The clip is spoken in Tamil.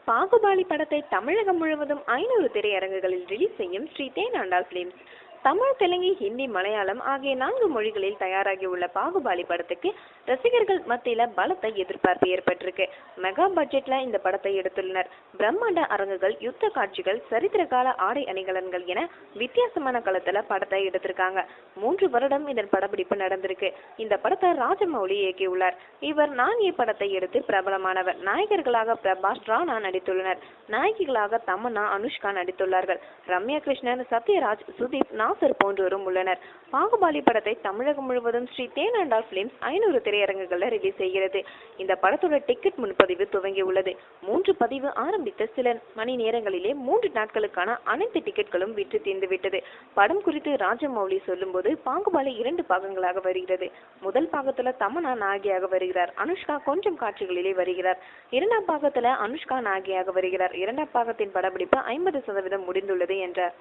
பாகுபாலி படத்தை தமிழகம் முழுவதும் 500 திரையரங்குகளில் ரிலீஸ் செய்யும் ஸ்ரீ தேனாண்டாள் பிலிம்ஸ். தமிழ், தெலுங்கு, ஹிந்தி, மலையாளம் ஆகிய 4 மொழிகளில் தயாராகியுள்ள பாகுபாலி படத்துக்கு ரசிகர்கள் மத்தியில பலத்த எதிர்பார்ப்பு ஏற்பட்டிருக்கு. மெகா பட்ஜெட்ல இந்த படத்தை எடுத்துள்ளனர். பிரம்மாண்ட அரங்குகள், யுத்த காட்சிகள், சரித்திர கால ஆடை அணிகலன்கள் என வித்தியாசமான களத்துல படத்தை எடுத்திருக்காங்க. 3 வருடம் இதன் படப்பிடிப்பு நடந்திருக்கு. இந்த படத்தை ராஜமௌலி இயக்கியுள்ளார். இவர் நாகிய படத்தை எடுத்து பிரபலமானவர். நாயகர்களாக பிரபாஸ், ராணா நடித்துள்ளனர். நாயகிகளாக தமன்னா, அனுஷ்கா நடித்துள்ளார்கள். ரம்யா கிருஷ்ணன், சத்யராஜ், சுதீப், நாசர் போன்றோரும் உள்ளனர். பாகுபாலி படத்தை தமிழகம் முழுவதும் ஸ்ரீ தேனாண்டாள் பிலிம்ஸ் 500 திரையரங்குகளில் ரிலீஸ் செய்கிறது. இந்த படத்தோட டிக்கெட் முன்பதிவு துவங்கி உள்ளது. 3 பதிவு ஆரம்பித்த சில மணி நேரங்களிலே 3 நாட்களுக்கான அனைத்து டிக்கெட்களும் விற்று தீர்ந்துவிட்டது. படம் குறித்து ராஜமௌலி சொல்லும்போது, பாகுபாலி 2 பாகங்களாக வருகிறது. முதல் பாகத்துல தமன்னா நாயகியாக வருகிறார். அனுஷ்கா கொஞ்சம் காட்சிகளிலே வருகிறார். 2ஆம் பாகத்துல அனுஷ்கா நாயகியாக வருகிறார். 2ஆம் பாகத்தின் படப்பிடிப்பு 50% முடிந்துள்ளது என்றார்.